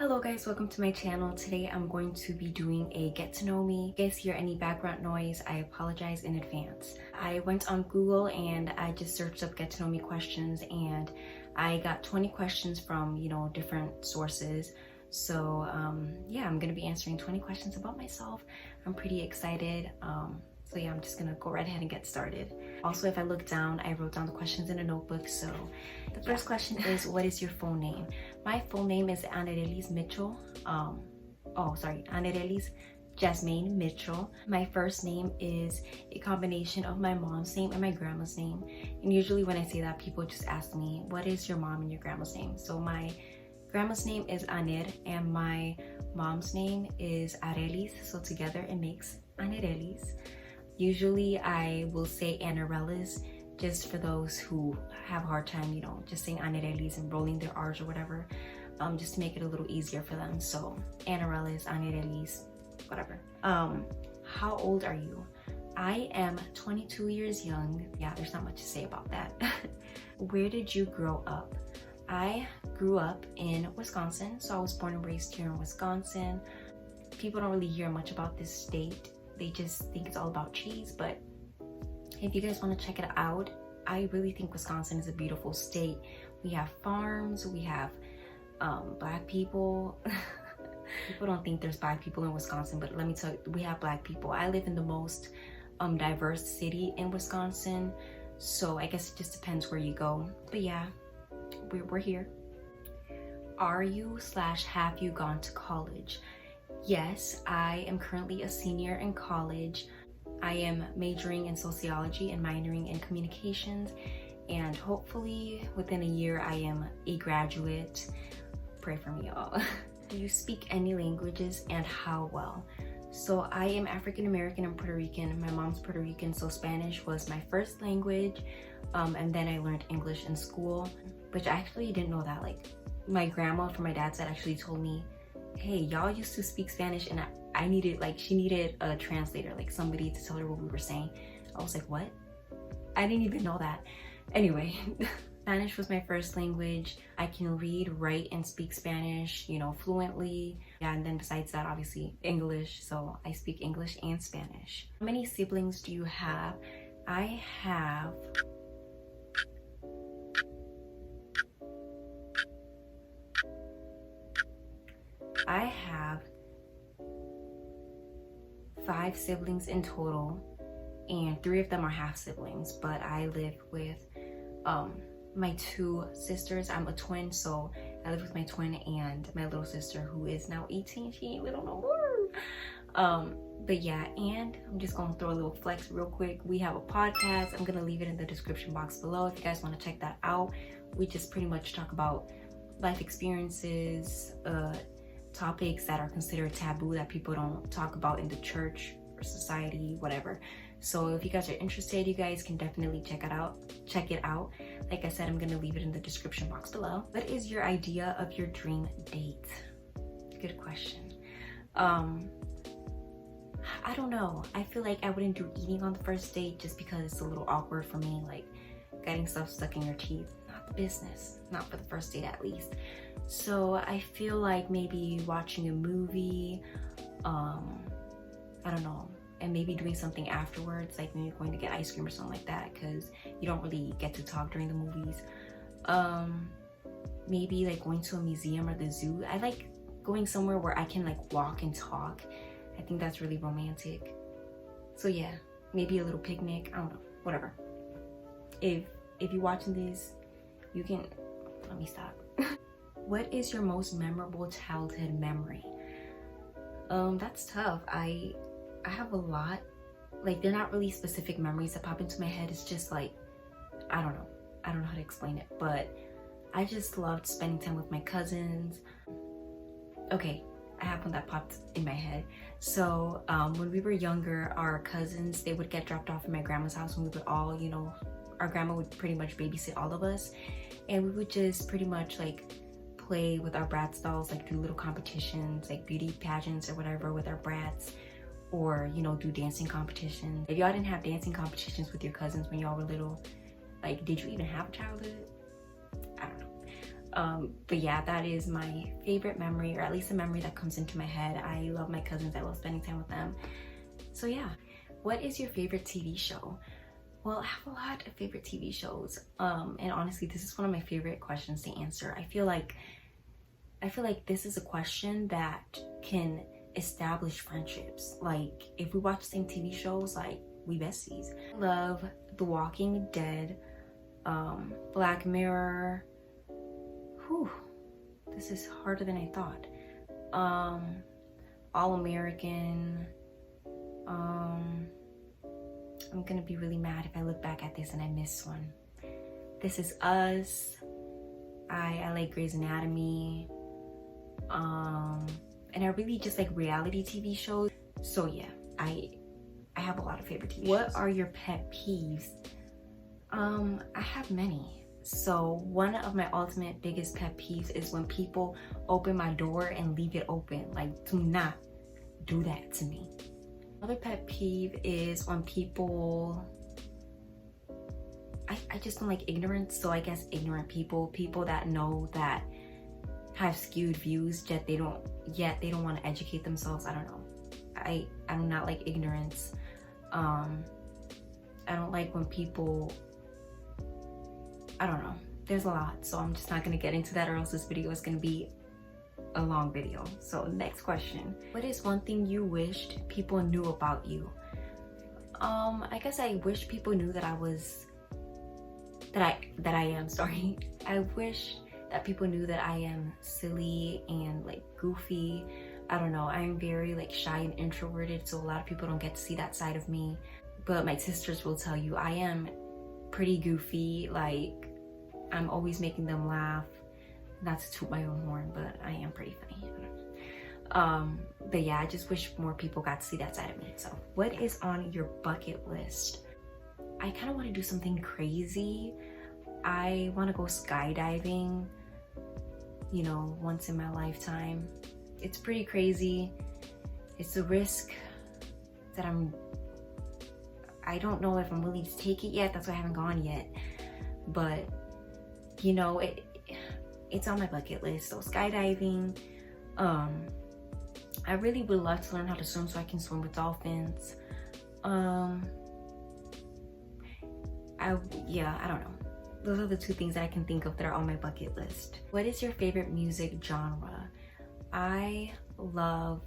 Hello guys, welcome to my channel. Today I'm going to be doing a get to know me. If you guys hear any background noise, I apologize in advance. I went on Google and I just searched up get to know me questions and I got 20 questions from, different sources. So yeah, I'm gonna be answering 20 questions about myself. I'm pretty excited. So yeah, I'm just gonna go right ahead and get started. Also, if I look down, I wrote down the questions in a notebook. So the first question is, what is your full name? My full name is Anerelis Mitchell. Anerelis Jasmine Mitchell. My first name is a combination of my mom's name and my grandma's name. And usually when I say that, people just ask me, what is your mom and your grandma's name? So my grandma's name is Aner and my mom's name is Arelis. So together it makes Anerelis. Usually I will say Anerelis just for those who have a hard time, just saying Anerelis and rolling their R's or whatever, just to make it a little easier for them. So Anerelis, Anerelis, whatever. How old are you? I am 22 years young. Yeah, there's not much to say about that. Where did you grow up? I grew up in Wisconsin, so I was born and raised here in Wisconsin. People don't really hear much about this state. They just think it's all about cheese, but if you guys want to check it out, I really think Wisconsin is a beautiful state. We have farms, we have black people. People don't think there's black people in Wisconsin, but let me tell you, we have black people. I live in the most diverse city in Wisconsin, so I guess it just depends where you go. But yeah, we're here. Are you / have you gone to college? Yes, I am currently a senior in college. I am majoring in sociology and minoring in communications, and hopefully within a year I am a graduate. Pray for me, y'all. Do you speak any languages and how well? So I am African American and Puerto Rican. My mom's Puerto Rican, so Spanish was my first language, and then I learned English in school, which I actually didn't know that. Like, my grandma from my dad's side actually told me, hey, y'all used to speak Spanish, and I needed, she needed a translator, like somebody to tell her what we were saying. I was like, what? I didn't even know that. Anyway, Spanish was my first language. I can read, write, and speak Spanish, fluently. Yeah, and then besides that, obviously English. So I speak English and Spanish. How many siblings do you have? I have have 5 siblings in total, and 3 of them are half siblings, but I live with my 2 sisters. I'm a twin, so I live with my twin and my little sister, who is now 18. She ain't little no more. But yeah, and I'm just gonna throw a little flex real quick. We have a podcast. I'm gonna leave it in the description box below if you guys want to check that out. We just pretty much talk about life experiences, topics that are considered taboo that people don't talk about in the church or society, whatever. So if you guys are interested, you guys can definitely check it out. Like I said, I'm gonna leave it in the description box below. What is your idea of your dream date? Good question. I don't know. I feel like I wouldn't do eating on the first date just because it's a little awkward for me, like getting stuff stuck in your teeth. Not the business, not for the first date at least. So I feel like maybe watching a movie, I don't know, and maybe doing something afterwards, like maybe going to get ice cream or something like that, because you don't really get to talk during the movies. Maybe like going to a museum or the zoo. I like going somewhere where I can like walk and talk. I think that's really romantic. So yeah, maybe a little picnic, I don't know, whatever. If you're watching this, you can, let me stop. What is your most memorable childhood memory? That's tough. I have a lot. Like, they're not really specific memories that pop into my head. It's just like, I don't know how to explain it, but I just loved spending time with my cousins. Okay, I have one that popped in my head. So when we were younger, our cousins, they would get dropped off in my grandma's house, and we would all, our grandma would pretty much babysit all of us, and we would just pretty much like play with our Bratz dolls, like do little competitions, like beauty pageants or whatever with our Bratz, or do dancing competitions. If y'all didn't have dancing competitions with your cousins when y'all were little, like, did you even have a childhood? I don't know. But yeah, that is my favorite memory, or at least a memory that comes into my head. I love my cousins. I love spending time with them. So yeah, what is your favorite TV show? Well, I have a lot of favorite TV shows. And honestly, this is one of my favorite questions to answer. I feel like this is a question that can establish friendships. Like, if we watch the same TV shows, like, we besties. I love The Walking Dead, Black Mirror. Whew, this is harder than I thought. All American. I'm gonna be really mad if I look back at this and I miss one. This Is Us. I like Grey's Anatomy. And I really just like reality TV shows. So yeah, I have a lot of favorite TV shows. What are your pet peeves? I have many. So one of my ultimate biggest pet peeves is when people open my door and leave it open. Like, do not do that to me. Another pet peeve is when people, I just don't like ignorance. So I guess ignorant people that know, that have skewed views, yet they don't want to educate themselves. I don't know. I do not like ignorance. I don't like when people, I don't know. There's a lot, so I'm just not gonna get into that, or else this video is gonna be a long video. So next question. What is one thing you wished people knew about you? I guess I wish people knew that I am, sorry. I wish that people knew that I am silly and like goofy. I don't know, I'm very like shy and introverted, so a lot of people don't get to see that side of me. But my sisters will tell you I am pretty goofy. Like, I'm always making them laugh. Not to toot my own horn, but I am pretty funny. But yeah, I just wish more people got to see that side of me. So what is on your bucket list? I kind of want to do something crazy. I want to go skydiving, you know, once in my lifetime. It's pretty crazy. It's a risk that I don't know if I'm willing to take it yet. That's why I haven't gone yet. But you know, it's on my bucket list. So skydiving. I really would love to learn how to swim so I can swim with dolphins. I don't know. Those are the two things that I can think of that are on my bucket list. What is your favorite music genre? I love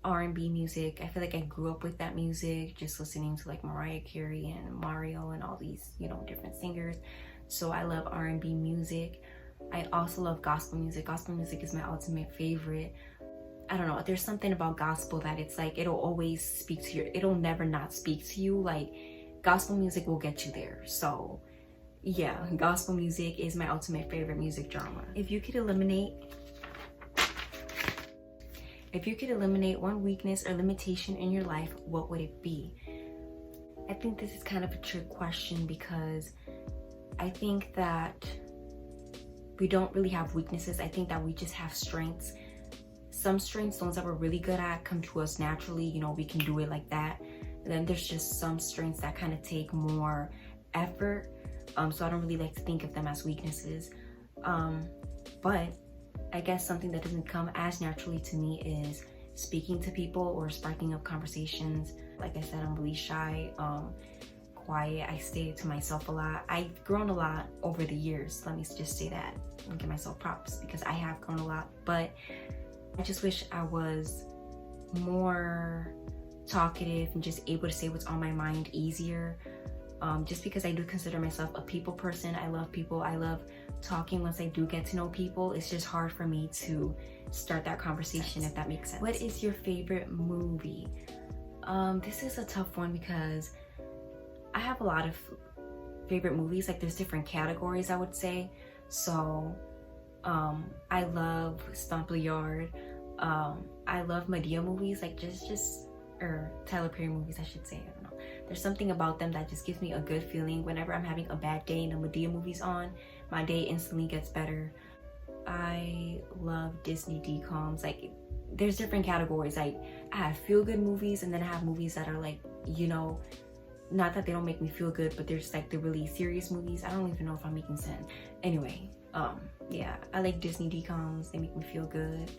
R&B music. I feel like I grew up with that music, just listening to like Mariah Carey and Mario and all these, you know, different singers. So I love R&B music. I also love gospel music. Gospel music is my ultimate favorite. I don't know, there's something about gospel that it's like, it'll always speak to you. It'll never not speak to you. Like, gospel music will get you there. So yeah, gospel music is my ultimate favorite music genre. If you could eliminate one weakness or limitation in your life, what would it be? I think this is kind of a trick question, because I think that we don't really have weaknesses. I think that we just have strengths. Some strengths, those that we're really good at, come to us naturally. You know, we can do it like that. And then there's just some strengths that kind of take more effort. So I don't really like to think of them as weaknesses. But I guess something that doesn't come as naturally to me is speaking to people or sparking up conversations. Like I said, I'm really shy, quiet. I stay to myself a lot. I've grown a lot over the years. Let me just say that and give myself props, because I have grown a lot. But I just wish I was more talkative and just able to say what's on my mind easier. Just because I do consider myself a people person. I love people. I love talking. Once I do get to know people, it's just hard for me to start that conversation, if that makes sense. What is your favorite movie? This is a tough one, because I have a lot of favorite movies. Like, there's different categories, I would say. So I love Stomp the Yard. I love Madea movies, like or Tyler Perry movies, I should say. I don't know. There's something about them that just gives me a good feeling. Whenever I'm having a bad day and a Madea movie's on, my day instantly gets better. I love Disney DComs. Like, there's different categories. Like, I have feel-good movies, and then I have movies that are like, you know, not that they don't make me feel good, but there's like the really serious movies. I don't even know if I'm making sense. Anyway, yeah, I like Disney DComs. They make me feel good.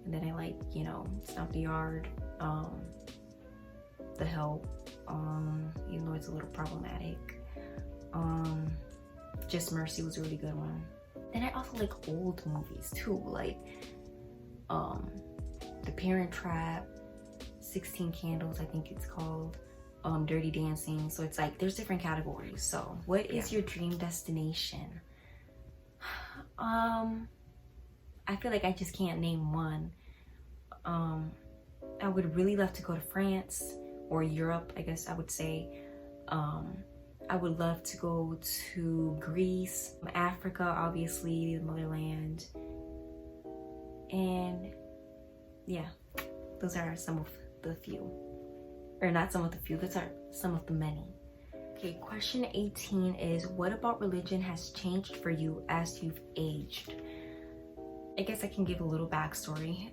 And then I like, you know, Stomp the Yard, The Help, even though it's a little problematic. Just Mercy was a really good one. Then I also like old movies too, like The Parent Trap, 16 Candles, I think it's called, Dirty Dancing. So it's like there's different categories. So what is your dream destination? I feel like I just can't name one. I would really love to go to France or Europe, I guess I would say. I would love to go to Greece, Africa, obviously, the motherland. And yeah, those are some of the few. Or not some of the few, those are some of the many. Okay, question 18 is, what about religion has changed for you as you've aged? I guess I can give a little backstory.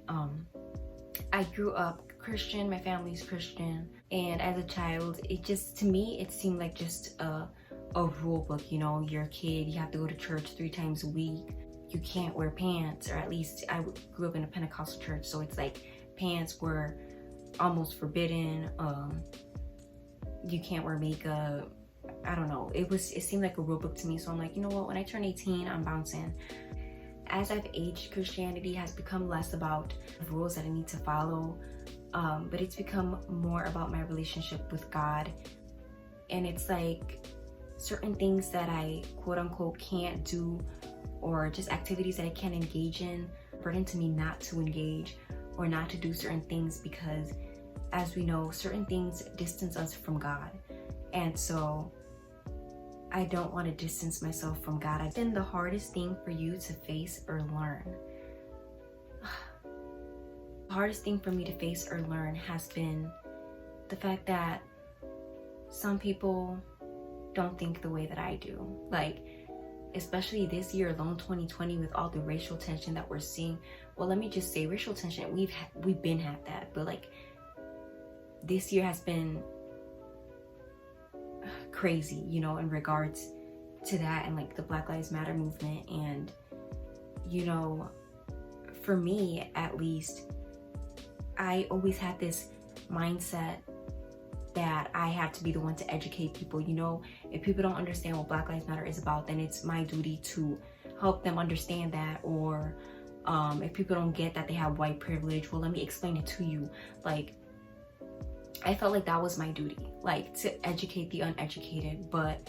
I grew up Christian, my family's Christian, and as a child, it just, to me, it seemed like just a rule book. You know, you're a kid, you have to go to church 3 times a week, you can't wear pants, or at least I grew up in a Pentecostal church, so it's like pants were almost forbidden. You can't wear makeup. I don't know, it seemed like a rule book to me. So I'm like, you know what, when I turn 18, I'm bouncing. As I've aged, Christianity has become less about the rules that I need to follow, but it's become more about my relationship with God. And it's like certain things that I quote unquote can't do, or just activities that I can't engage in, burden to me not to engage or not to do certain things, because as we know, certain things distance us from God. And so I don't want to distance myself from God. It's been the hardest thing for you to face or learn. The hardest thing for me to face or learn has been the fact that some people don't think the way that I do. Like, especially this year alone, 2020, with all the racial tension that we're seeing. Well, let me just say, racial tension, we've been had that, but like this year has been crazy, you know, in regards to that, and like the Black Lives Matter movement. And you know, for me at least, I always had this mindset that I have to be the one to educate people. You know, if people don't understand what Black Lives Matter is about, then it's my duty to help them understand that. Or if people don't get that they have white privilege, well, let me explain it to you. Like, I felt like that was my duty, like to educate the uneducated. But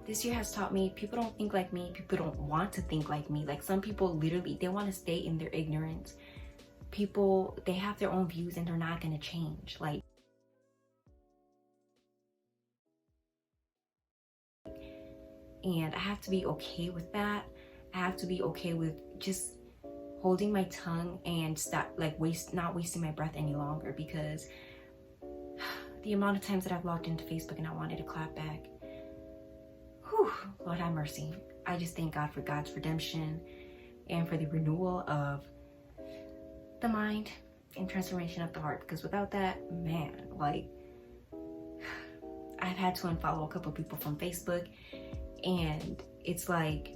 this year has taught me, people don't think like me, people don't want to think like me. Like, some people literally, they want to stay in their ignorance. People, they have their own views and they're not going to change. Like, and I have to be okay with that. I have to be okay with just holding my tongue and stop, like, not wasting my breath any longer, because the amount of times that I've logged into Facebook and I wanted to clap back, whew, Lord have mercy. I just thank God for God's redemption and for the renewal of the mind and transformation of the heart, because without that, man, like, I've had to unfollow a couple people from Facebook. And it's like,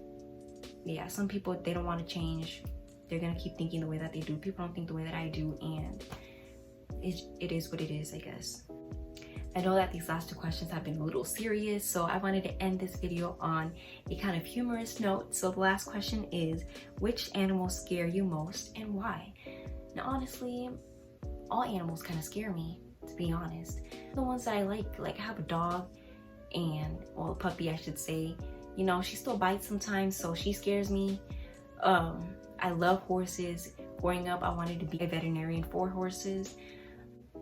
yeah, some people, they don't want to change. They're gonna keep thinking the way that they do. People don't think the way that I do, and it is what it is, I guess. I know that these last 2 questions have been a little serious, so I wanted to end this video on a kind of humorous note. So the last question is, which animals scare you most and why? Now, honestly, all animals kind of scare me, to be honest. The ones that I like I have a dog, and, well, a puppy, I should say. You know, she still bites sometimes, so she scares me. I love horses. Growing up, I wanted to be a veterinarian for horses,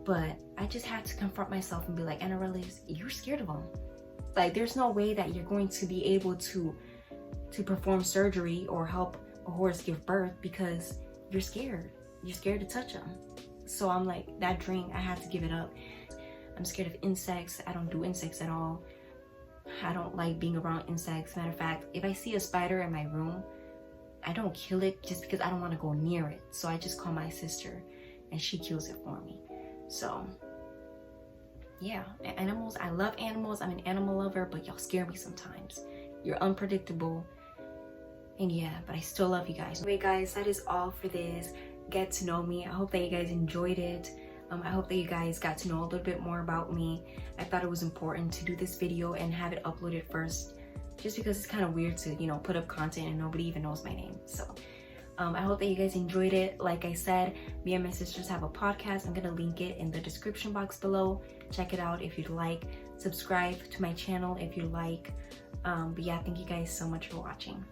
but I just had to confront myself and be like, Anarellis, you're scared of them. Like, there's no way that you're going to be able to perform surgery or help a horse give birth, because you're scared. You're scared to touch them. So I'm like, that dream, I had to give it up. I'm scared of insects. I don't do insects at all. I don't like being around insects. Matter of fact, if I see a spider in my room, I don't kill it just because I don't want to go near it. So I just call my sister and she kills it for me. So yeah, animals. I love animals. I'm an animal lover, but y'all scare me sometimes. You're unpredictable. And yeah, but I still love you guys. Anyway guys, that is all for this get to know me. I hope that you guys enjoyed it. I hope that you guys got to know a little bit more about me. I thought it was important to do this video and have it uploaded first, just because it's kind of weird to, you know, put up content and nobody even knows my name. So I hope that you guys enjoyed it. Like I said, me and my sisters have a podcast. I'm gonna link it in the description box below. Check it out if you'd like. Subscribe to my channel if you like. But yeah, thank you guys so much for watching.